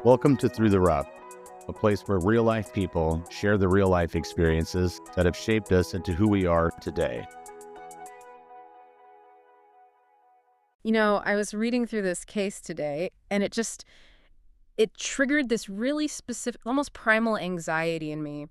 Welcome to Through the Rough, a place where real-life people share the real-life experiences that have shaped us into who we are today. You know, I was reading through this case today, and it triggered this really specific, almost primal anxiety in me.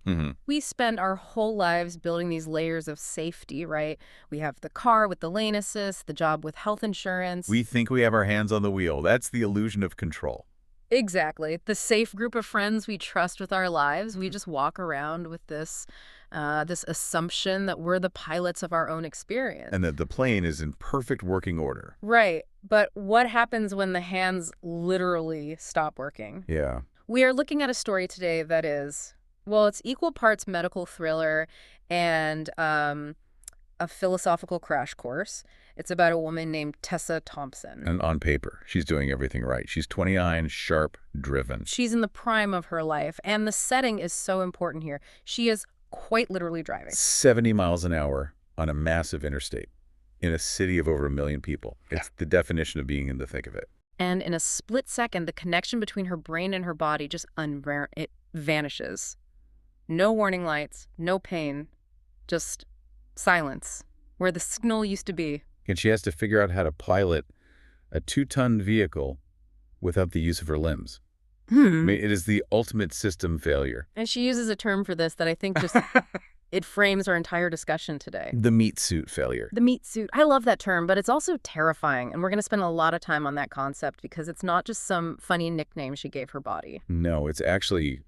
We spend our whole lives building these layers of safety, right? We have the car with the lane assist, the job with health insurance. We think we have our hands on the wheel. That's the illusion of control. Exactly. The safe group of friends we trust with our lives. We just walk around with this assumption that we're the pilots of our own experience. And that the plane is in perfect working order. Right. But what happens when the hands literally stop working? Yeah. We are looking at a story today that is, well, it's equal parts medical thriller and a philosophical crash course. It's about a woman named Tessa Thompson. And on paper, she's doing everything right. She's 29, sharp, driven. She's in the prime of her life, and the setting is so important here. She is quite literally driving 70 miles an hour on a massive interstate in a city of over 1 million people. It's the definition of being in the thick of it. And in a split second, the connection between her brain and her body just it vanishes. No warning lights, no pain, just silence, where the signal used to be. And she has to figure out how to pilot a 2-ton vehicle without the use of her limbs. I mean, it is the ultimate system failure. And she uses a term for this that I think just, it frames our entire discussion today. The meat suit failure. The meat suit. I love that term, but it's also terrifying. And we're going to spend a lot of time on that concept because it's not just some funny nickname she gave her body. No, it's actually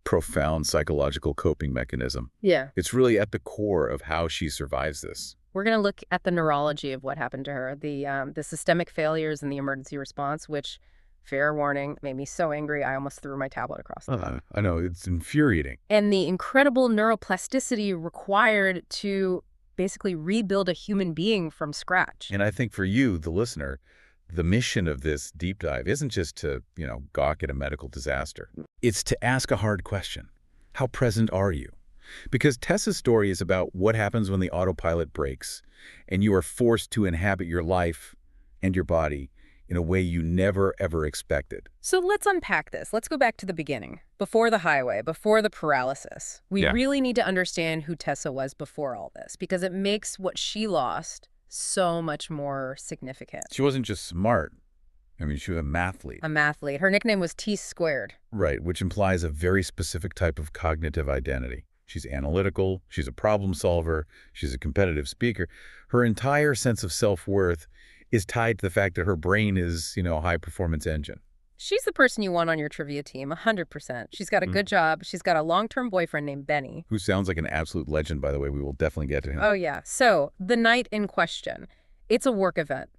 profound psychological coping mechanism. Yeah. It's really at the core of how she survives this. We're going to look at the neurology of what happened to her, the systemic failures and the emergency response, which, fair warning, made me so angry I almost threw my tablet across the room. I know, it's infuriating. And the incredible neuroplasticity required to basically rebuild a human being from scratch. And I think for you, the listener, the mission of this deep dive isn't just to, gawk at a medical disaster. It's to ask a hard question. How present are you? Because Tessa's story is about what happens when the autopilot breaks and you are forced to inhabit your life and your body in a way you never, ever expected. So let's unpack this. Let's go back to the beginning, before the highway, before the paralysis. We really need to understand who Tessa was before all this, because it makes what she lost so much more significant. She wasn't just smart. I mean, she was a mathlete. A mathlete. Her nickname was T squared. Right, which implies a very specific type of cognitive identity. She's analytical, she's a problem solver, she's a competitive speaker. Her entire sense of self-worth is tied to the fact that her brain is, a high-performance engine. She's the person you want on your trivia team, 100%. She's got a good job. She's got a long-term boyfriend named Benny. Who sounds like an absolute legend, by the way. We will definitely get to him. Oh, yeah. So, the night in question, it's a work event.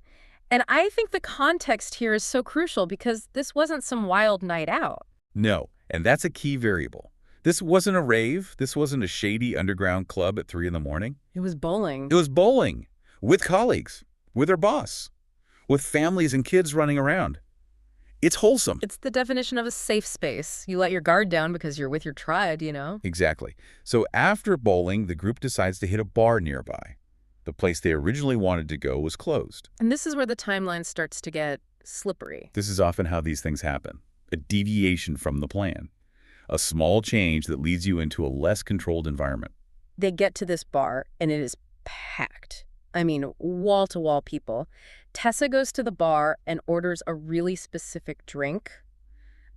And I think the context here is so crucial because this wasn't some wild night out. No, and that's a key variable. This wasn't a rave. This wasn't a shady underground club at 3 in the morning. It was bowling. It was bowling with colleagues, with her boss, with families and kids running around. It's wholesome. It's the definition of a safe space. You let your guard down because you're with your tribe, Exactly. So after bowling, the group decides to hit a bar nearby. The place they originally wanted to go was closed. And this is where the timeline starts to get slippery. This is often how these things happen. A deviation from the plan. A small change that leads you into a less controlled environment. They get to this bar, and it is packed. I mean, wall-to-wall people. Tessa goes to the bar and orders a really specific drink,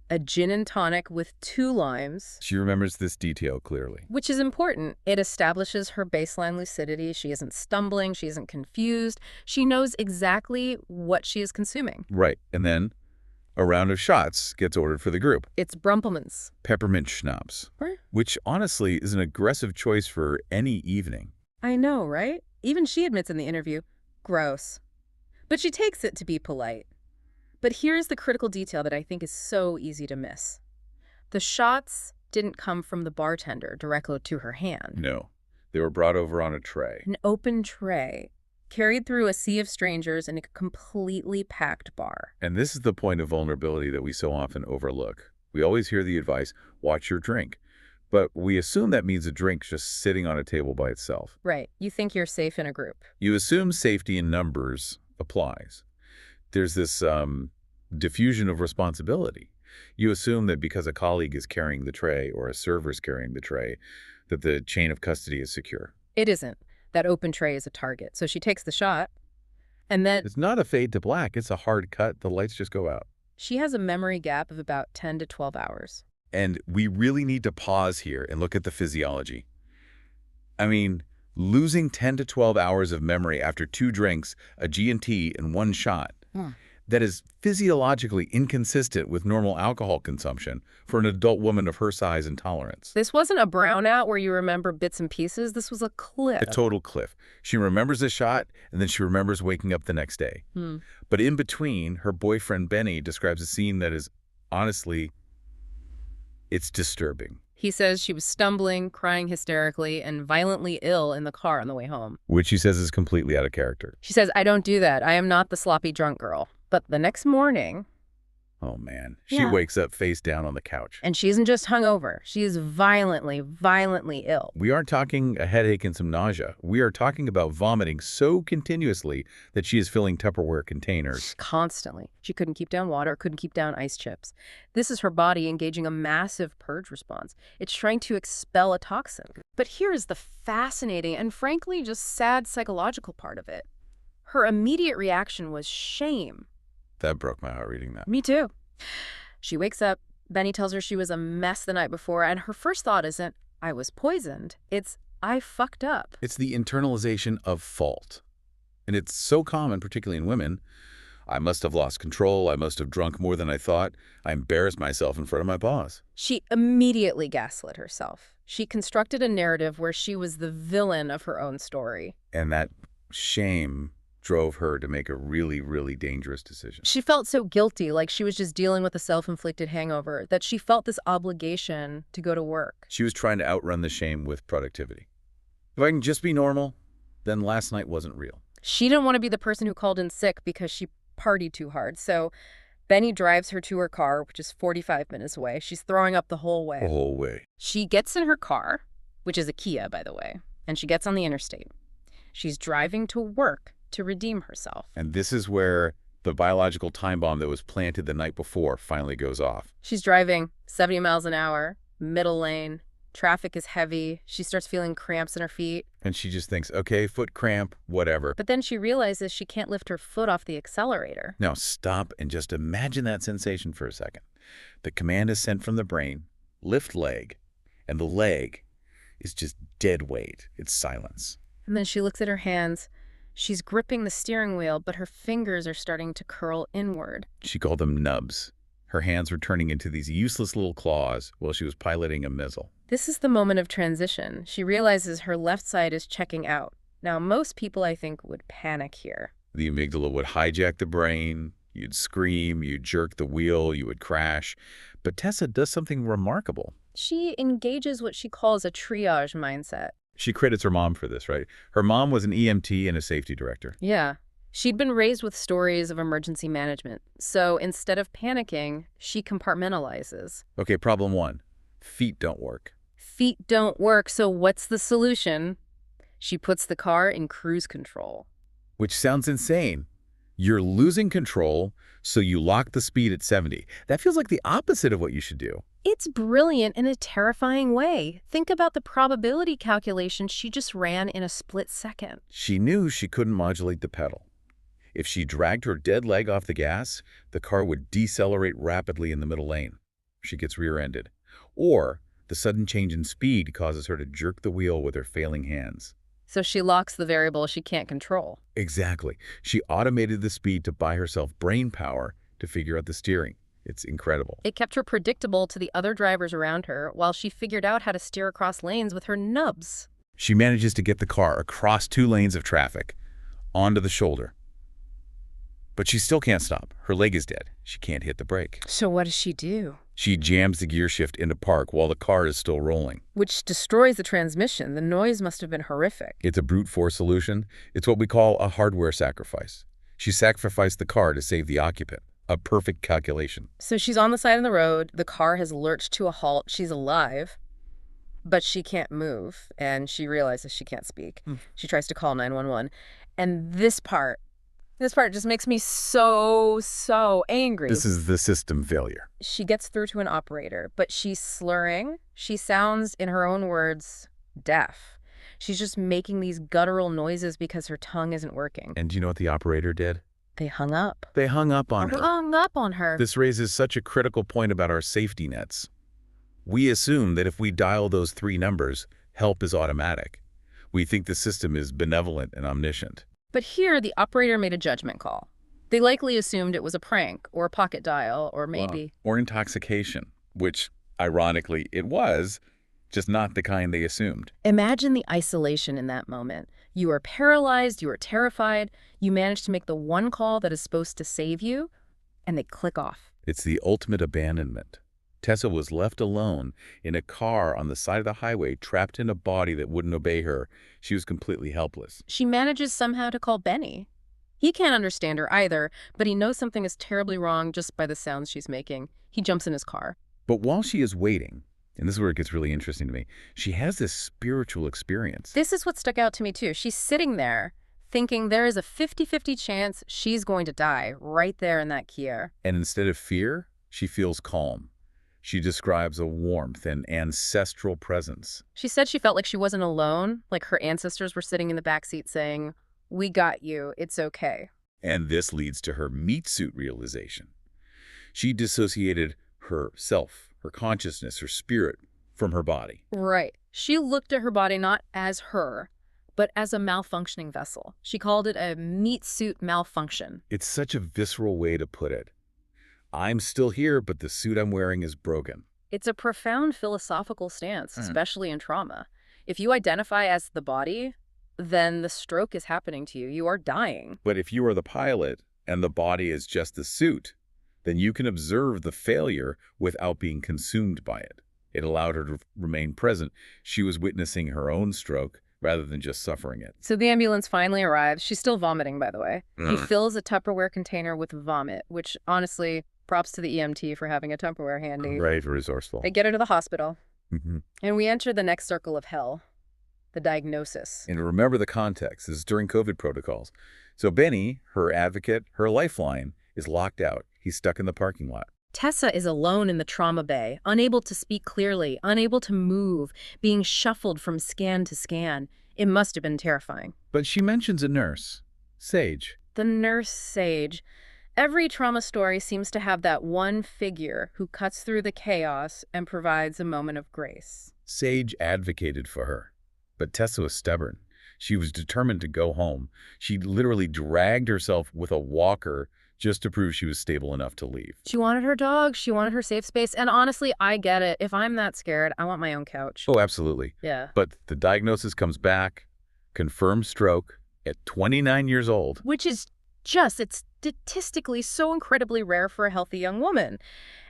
a gin and tonic with 2 limes. She remembers this detail clearly. Which is important. It establishes her baseline lucidity. She isn't stumbling. She isn't confused. She knows exactly what she is consuming. Right. And then a round of shots gets ordered for the group. It's Brumpelmans. Peppermint schnapps. What? Which, honestly, is an aggressive choice for any evening. I know, right? Even she admits in the interview, gross. But she takes it to be polite. But here's the critical detail that I think is so easy to miss. The shots didn't come from the bartender directly to her hand. No. They were brought over on a tray. An open tray, carried through a sea of strangers in a completely packed bar. And this is the point of vulnerability that we so often overlook. We always hear the advice, watch your drink. But we assume that means a drink just sitting on a table by itself. Right. You think you're safe in a group. You assume safety in numbers applies. There's this diffusion of responsibility. You assume that because a colleague is carrying the tray or a server's carrying the tray, that the chain of custody is secure. It isn't. That open tray is a target. So she takes the shot, and then It's not a fade to black. It's a hard cut. The lights just go out. she has a memory gap of about 10 to 12 hours. And we really need to pause here and look at the physiology. I mean, losing 10 to 12 hours of memory after 2 drinks, a G&T, and 1 shot, that is physiologically inconsistent with normal alcohol consumption for an adult woman of her size and tolerance. This wasn't a brownout where you remember bits and pieces. This was a cliff. A total cliff. She remembers the shot, and then she remembers waking up the next day. But in between, her boyfriend Benny describes a scene that is, honestly, it's disturbing. He says she was stumbling, crying hysterically, and violently ill in the car on the way home. Which he says is completely out of character. She says, "I don't do that. I am not the sloppy drunk girl." But the next morning... Oh, man. She wakes up face down on the couch. And she isn't just hungover. She is violently, violently ill. We aren't talking a headache and some nausea. We are talking about vomiting so continuously that she is filling Tupperware containers. Constantly. She couldn't keep down water, couldn't keep down ice chips. This is her body engaging a massive purge response. It's trying to expel a toxin. But here is the fascinating and frankly just sad psychological part of it. Her immediate reaction was shame. That broke my heart reading that. Me too. She wakes up. Benny tells her she was a mess the night before, and her first thought isn't, "I was poisoned." It's, "I fucked up." It's the internalization of fault. And it's so common, particularly in women. I must have lost control. I must have drunk more than I thought. I embarrassed myself in front of my boss. She immediately gaslit herself. She constructed a narrative where she was the villain of her own story. And that shame drove her to make a really, really dangerous decision. She felt so guilty, like she was just dealing with a self-inflicted hangover, that she felt this obligation to go to work. She was trying to outrun the shame with productivity. If I can just be normal, then last night wasn't real. She didn't want to be the person who called in sick because she partied too hard. So Benny drives her to her car, which is 45 minutes away. She's throwing up the whole way. The whole way. She gets in her car, which is a Kia, by the way, and she gets on the interstate. She's driving to work to redeem herself. And this is where the biological time bomb that was planted the night before finally goes off. She's driving 70 miles an hour, middle lane. Traffic is heavy. She starts feeling cramps in her feet. And she just thinks, okay, foot cramp, whatever. But then she realizes she can't lift her foot off the accelerator. Now stop and just imagine that sensation for a second. The command is sent from the brain, lift leg, and the leg is just dead weight. It's silence. And then she looks at her hands. She's gripping the steering wheel, but her fingers are starting to curl inward. She called them nubs. Her hands were turning into these useless little claws while she was piloting a missile. This is the moment of transition. She realizes her left side is checking out. Now, most people, I think, would panic here. The amygdala would hijack the brain. You'd scream, you'd jerk the wheel, you would crash. But Tessa does something remarkable. She engages what she calls a triage mindset. She credits her mom for this, right? Her mom was an EMT and a safety director. Yeah. She'd been raised with stories of emergency management. So instead of panicking, she compartmentalizes. Okay, problem 1. Feet don't work. Feet don't work, so what's the solution? She puts the car in cruise control. Which sounds insane. You're losing control, so you lock the speed at 70. That feels like the opposite of what you should do. It's brilliant in a terrifying way. Think about the probability calculation she just ran in a split second. She knew she couldn't modulate the pedal. If she dragged her dead leg off the gas, the car would decelerate rapidly in the middle lane. She gets rear-ended. Or the sudden change in speed causes her to jerk the wheel with her failing hands. So she locks the variable she can't control. Exactly. She automated the speed to buy herself brain power to figure out the steering. It's incredible. It kept her predictable to the other drivers around her while she figured out how to steer across lanes with her nubs. She manages to get the car across 2 lanes of traffic, onto the shoulder. But she still can't stop. Her leg is dead. She can't hit the brake. So what does she do? She jams the gear shift into park while the car is still rolling. Which destroys the transmission. The noise must have been horrific. It's a brute force solution. It's what we call a hardware sacrifice. She sacrificed the car to save the occupant. A perfect calculation. So she's on the side of the road. The car has lurched to a halt. She's alive, but she can't move, and she realizes she can't speak. She tries to call 911. And this part, This part just makes me so angry. This is the system failure. She gets through to an operator, but she's slurring. She sounds, in her own words, deaf. She's just making these guttural noises because her tongue isn't working. And do you know what the operator did? They hung up. They hung up on her. Hung up on her. This raises such a critical point about our safety nets. We assume that if we dial those 3 numbers, help is automatic. We think the system is benevolent and omniscient. But here, the operator made a judgment call. They likely assumed it was a prank or a pocket dial or maybe... Or intoxication, which, ironically, it was, just not the kind they assumed. Imagine the isolation in that moment. You are paralyzed, you are terrified, you manage to make the one call that is supposed to save you, and they click off. It's the ultimate abandonment. Tessa was left alone in a car on the side of the highway, trapped in a body that wouldn't obey her. She was completely helpless. She manages somehow to call Benny. He can't understand her either, but he knows something is terribly wrong just by the sounds she's making. He jumps in his car. But while she is waiting, and this is where it gets really interesting to me, she has this spiritual experience. This is what stuck out to me too. She's sitting there thinking there is a 50-50 chance she's going to die right there in that Kia. And instead of fear, she feels calm. She describes a warmth and ancestral presence. She said she felt like she wasn't alone, like her ancestors were sitting in the backseat saying, "We got you, it's okay." And this leads to her meat suit realization. She dissociated herself, her consciousness, her spirit from her body. Right. She looked at her body not as her, but as a malfunctioning vessel. She called it a meat suit malfunction. It's such a visceral way to put it. I'm still here, but the suit I'm wearing is broken. It's a profound philosophical stance, especially in trauma. If you identify as the body, then the stroke is happening to you. You are dying. But if you are the pilot and the body is just the suit, then you can observe the failure without being consumed by it. It allowed her to remain present. She was witnessing her own stroke rather than just suffering it. So the ambulance finally arrives. She's still vomiting, by the way. He fills a Tupperware container with vomit, which honestly, props to the EMT for having a Tupperware handy. Right, resourceful. They get her to the hospital. And we enter the next circle of hell, the diagnosis. And remember the context. This is during COVID protocols. So Benny, her advocate, her lifeline, is locked out. He's stuck in the parking lot. Tessa is alone in the trauma bay, unable to speak clearly, unable to move, being shuffled from scan to scan. It must have been terrifying. But she mentions a nurse, Sage. The nurse Sage. Every trauma story seems to have that one figure who cuts through the chaos and provides a moment of grace. Sage advocated for her, but Tessa was stubborn. She was determined to go home. She literally dragged herself with a walker just to prove she was stable enough to leave. She wanted her dog. She wanted her safe space. And honestly, I get it. If I'm that scared, I want my own couch. Oh, absolutely. Yeah. But the diagnosis comes back, confirmed stroke at 29 years old. Which is just, it's statistically so incredibly rare for a healthy young woman.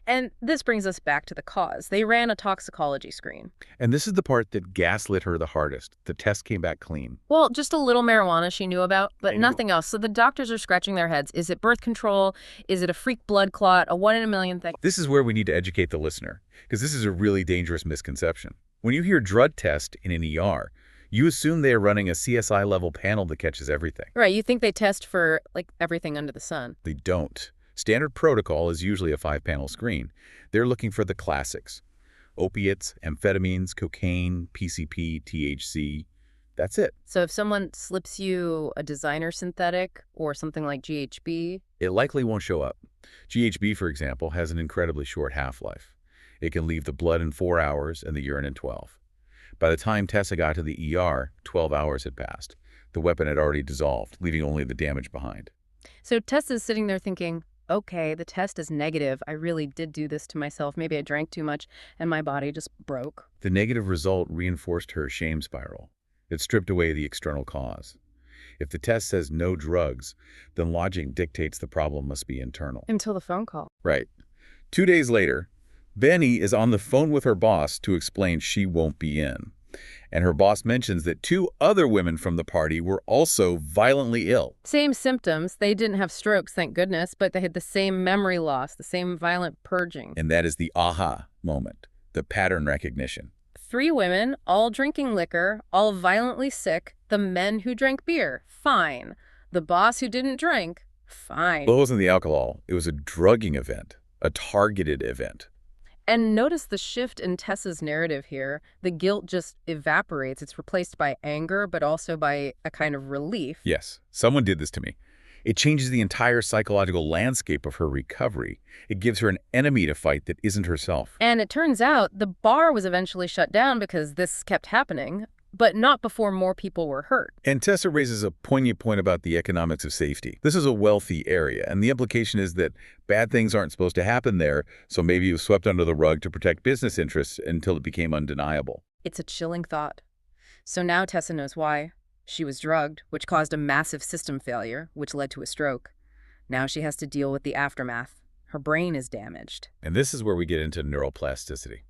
And this brings us back to the cause. They ran a toxicology screen. And this is the part that gaslit her the hardest. The test came back clean. Well, just a little marijuana she knew about, but nothing else. So the doctors are scratching their heads. Is it birth control? Is it a freak blood clot? A 1 in a million thing? This is where we need to educate the listener, because this is a really dangerous misconception. When you hear drug test in an ER, you assume they are running a CSI-level panel that catches everything. Right, you think they test for, like, everything under the sun. They don't. Standard protocol is usually a 5-panel screen. They're looking for the classics: opiates, amphetamines, cocaine, PCP, THC. That's it. So if someone slips you a designer synthetic or something like GHB... it likely won't show up. GHB, for example, has an incredibly short half-life. It can leave the blood in 4 hours and the urine in 12. By the time Tessa got to the ER, 12 hours had passed. The weapon had already dissolved, leaving only the damage behind. So Tessa's sitting there thinking, okay, the test is negative. I really did do this to myself. Maybe I drank too much and my body just broke. The negative result reinforced her shame spiral. It stripped away the external cause. If the test says no drugs, then logic dictates the problem must be internal. Until the phone call. Right. 2 days later, Benny is on the phone with her boss to explain she won't be in. And her boss mentions that 2 other women from the party were also violently ill. Same symptoms. They didn't have strokes, thank goodness, but they had the same memory loss, the same violent purging. And that is the aha moment, the pattern recognition. 3 women, all drinking liquor, all violently sick. The men who drank beer, fine. The boss who didn't drink, fine. Well, it wasn't the alcohol. It was a drugging event, a targeted event. And notice the shift in Tessa's narrative here. The guilt just evaporates. It's replaced by anger, but also by a kind of relief. Yes, someone did this to me. It changes the entire psychological landscape of her recovery. It gives her an enemy to fight that isn't herself. And it turns out the bar was eventually shut down because this kept happening, but not before more people were hurt. And Tessa raises a poignant point about the economics of safety. This is a wealthy area, and the implication is that bad things aren't supposed to happen there, so maybe it was swept under the rug to protect business interests until it became undeniable. It's a chilling thought. So now Tessa knows why. She was drugged, which caused a massive system failure, which led to a stroke. Now she has to deal with the aftermath. Her brain is damaged. And this is where we get into neuroplasticity,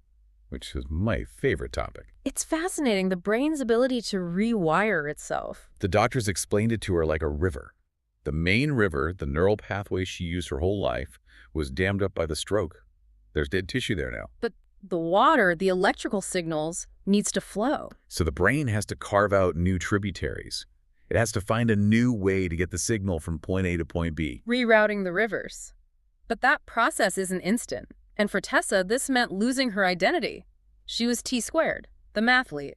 which is my favorite topic. It's fascinating, the brain's ability to rewire itself. The doctors explained it to her like a river. The main river, the neural pathway she used her whole life, was dammed up by the stroke. There's dead tissue there now. But the water, the electrical signals, needs to flow. So the brain has to carve out new tributaries. It has to find a new way to get the signal from point A to point B. Rerouting the rivers. But that process isn't instant. And for Tessa, this meant losing her identity. She was T-squared, the mathlete,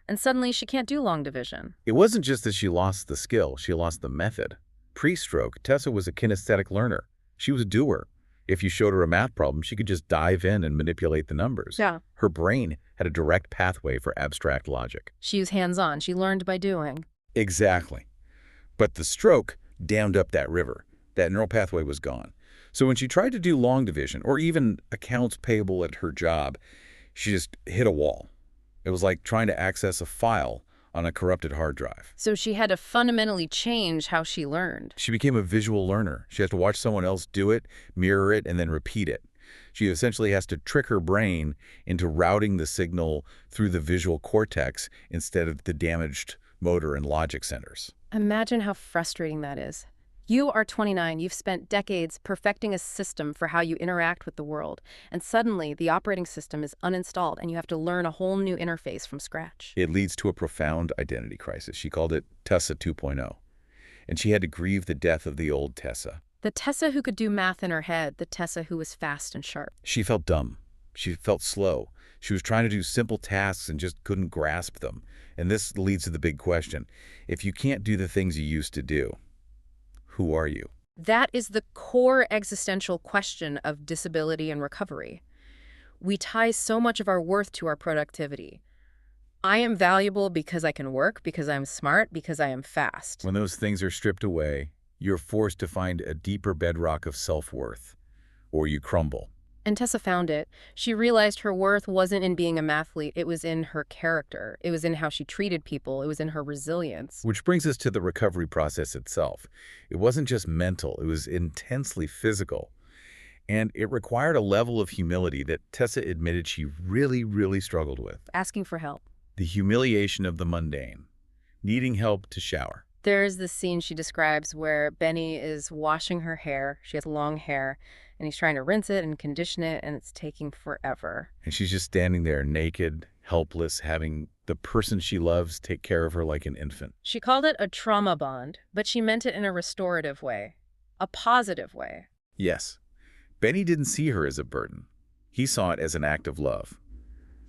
and suddenly she can't do long division. It wasn't just that she lost the skill, she lost the method. Pre-stroke, Tessa was a kinesthetic learner. She was a doer. If you showed her a math problem, she could just dive in and manipulate the numbers. Yeah. Her brain had a direct pathway for abstract logic. She was hands-on. She learned by doing. Exactly. But the stroke dammed up that river. That neural pathway was gone. So when she tried to do long division, or even accounts payable at her job, she just hit a wall. It was like trying to access a file on a corrupted hard drive. So she had to fundamentally change how she learned. She became a visual learner. She has to watch someone else do it, mirror it, and then repeat it. She essentially has to trick her brain into routing the signal through the visual cortex instead of the damaged motor and logic centers. Imagine how frustrating that is. You are 29, you've spent decades perfecting a system for how you interact with the world, and suddenly the operating system is uninstalled and you have to learn a whole new interface from scratch. It leads to a profound identity crisis. She called it Tessa 2.0, and she had to grieve the death of the old Tessa. The Tessa who could do math in her head, the Tessa who was fast and sharp. She felt dumb. She felt slow. She was trying to do simple tasks and just couldn't grasp them. And this leads to the big question. If you can't do the things you used to do, who are you? That is the core existential question of disability and recovery. We tie so much of our worth to our productivity. I am valuable because I can work, because I'm smart, because I am fast. When those things are stripped away, you're forced to find a deeper bedrock of self-worth, or you crumble. And Tessa found it. She realized her worth wasn't in being a mathlete. It was in her character. It was in how she treated people. It was in her resilience. Which brings us to the recovery process itself. It wasn't just mental. It was intensely physical. And it required a level of humility that Tessa admitted she really struggled with. Asking for help. The humiliation of the mundane. Needing help to shower. There's this scene she describes where Benny is washing her hair. She has long hair, and he's trying to rinse it and condition it, and it's taking forever. And she's just standing there naked, helpless, having the person she loves take care of her like an infant. She called it a trauma bond, but she meant it in a restorative way, a positive way. Yes. Benny didn't see her as a burden. He saw it as an act of love.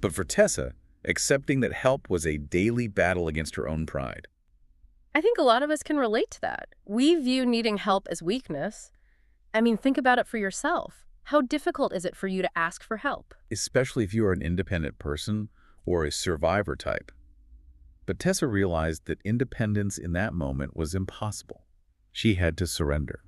But for Tessa, accepting that help was a daily battle against her own pride. I think a lot of us can relate to that. We view needing help as weakness. I mean, think about it for yourself. How difficult is it for you to ask for help? Especially if you are an independent person or a survivor type. But Tessa realized that independence in that moment was impossible. She had to surrender.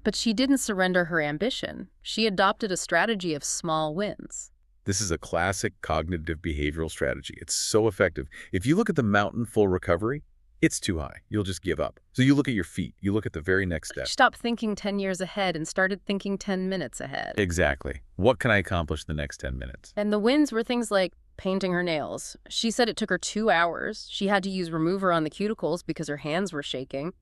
But she didn't surrender her ambition. She adopted a strategy of small wins. This is a classic cognitive behavioral strategy. It's so effective. If you look at the mountain full recovery, it's too high. You'll just give up. So you look at your feet. You look at the very next step. Stop thinking 10 years ahead and started thinking 10 minutes ahead. Exactly. What can I accomplish in the next 10 minutes? And the wins were things like painting her nails. She said it took her 2 hours. She had to use remover on the cuticles because her hands were shaking,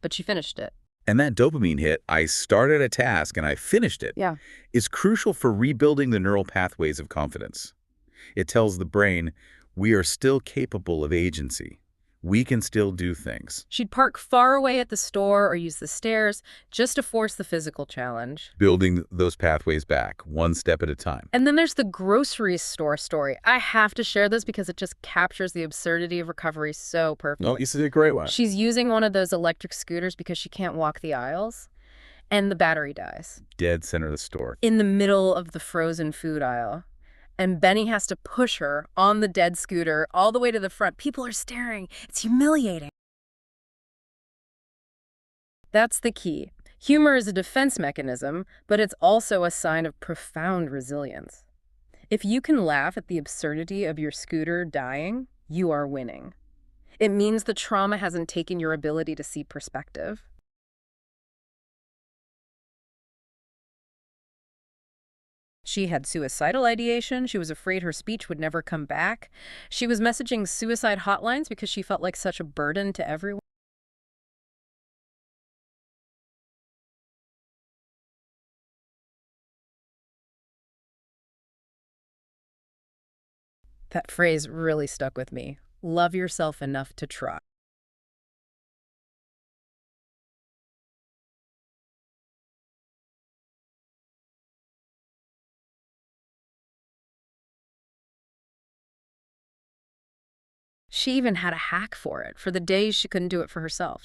but she finished it. And that dopamine hit, I started a task and I finished it, is crucial for rebuilding the neural pathways of confidence. It tells the brain, we are still capable of agency. we can still do things. She'd park far away at the store or use the stairs just to force the physical challenge. Building those pathways back, one step at a time. And then there's the grocery store story. I have to share this because it just captures the absurdity of recovery so perfectly. Oh, this is a great one. She's using one of those electric scooters because she can't walk the aisles, and the battery dies. Dead center of the store. In the middle of the frozen food aisle. And Benny has to push her on the dead scooter all the way to the front. People are staring. It's humiliating. That's the key. Humor is a defense mechanism, but it's also a sign of profound resilience. If you can laugh at the absurdity of your scooter dying, you are winning. It means the trauma hasn't taken your ability to see perspective. She had suicidal ideation. She was afraid her speech would never come back. She was messaging suicide hotlines because she felt like such a burden to everyone. That phrase really stuck with me. Love yourself enough to try. She even had a hack for it, for the days she couldn't do it for herself.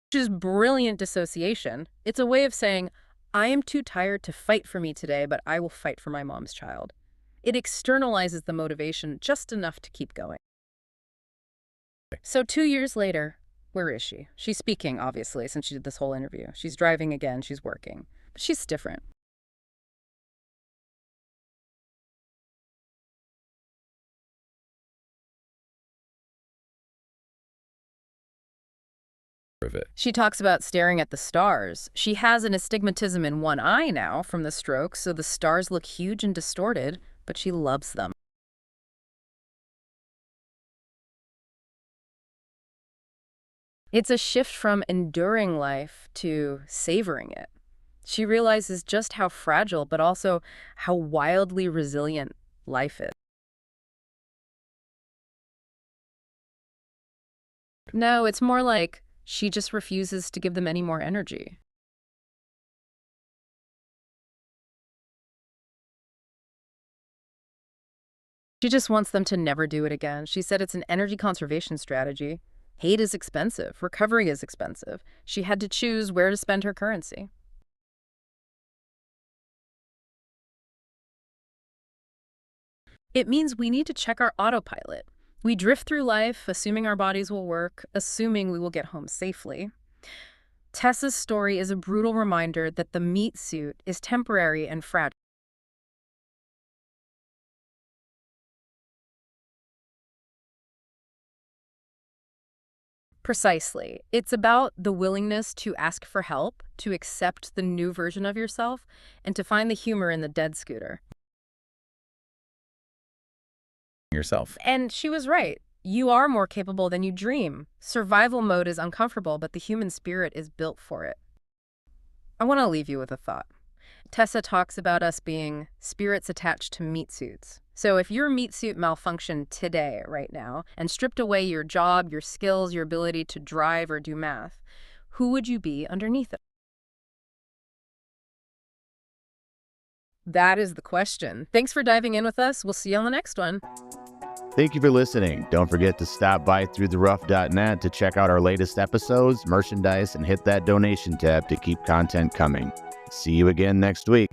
Which is brilliant dissociation. It's a way of saying, I am too tired to fight for me today, but I will fight for my mom's child. It externalizes the motivation just enough to keep going. So 2 years later, where is she? She's speaking, obviously, since she did this whole interview. She's driving again, she's working. But she's different. Of it. She talks about staring at the stars. She has an astigmatism in one eye now from the stroke, so the stars look huge and distorted, but she loves them. It's a shift from enduring life to savoring it. She realizes just how fragile, but also how wildly resilient life is. No, it's more like she just refuses to give them any more energy. She just wants them to never do it again. She said it's an energy conservation strategy. Hate is expensive. Recovery is expensive. She had to choose where to spend her currency. It means we need to check our autopilot. We drift through life, assuming our bodies will work, assuming we will get home safely. Tessa's story is a brutal reminder that the meat suit is temporary and fragile. Precisely. It's about the willingness to ask for help, to accept the new version of yourself, and to find the humor in the dead scooter. Yourself. And she was right. You are more capable than you dream. Survival mode is uncomfortable, but the human spirit is built for it. I want to leave you with a thought. Tessa talks about us being spirits attached to meat suits. So if your meat suit malfunctioned today, right now, and stripped away your job, your skills, your ability to drive or do math, who would you be underneath it? That is the question. Thanks for diving in with us. We'll see you on the next one. Thank you for listening. Don't forget to stop by throughtherough.net to check out our latest episodes, merchandise, and hit that donation tab to keep content coming. See you again next week.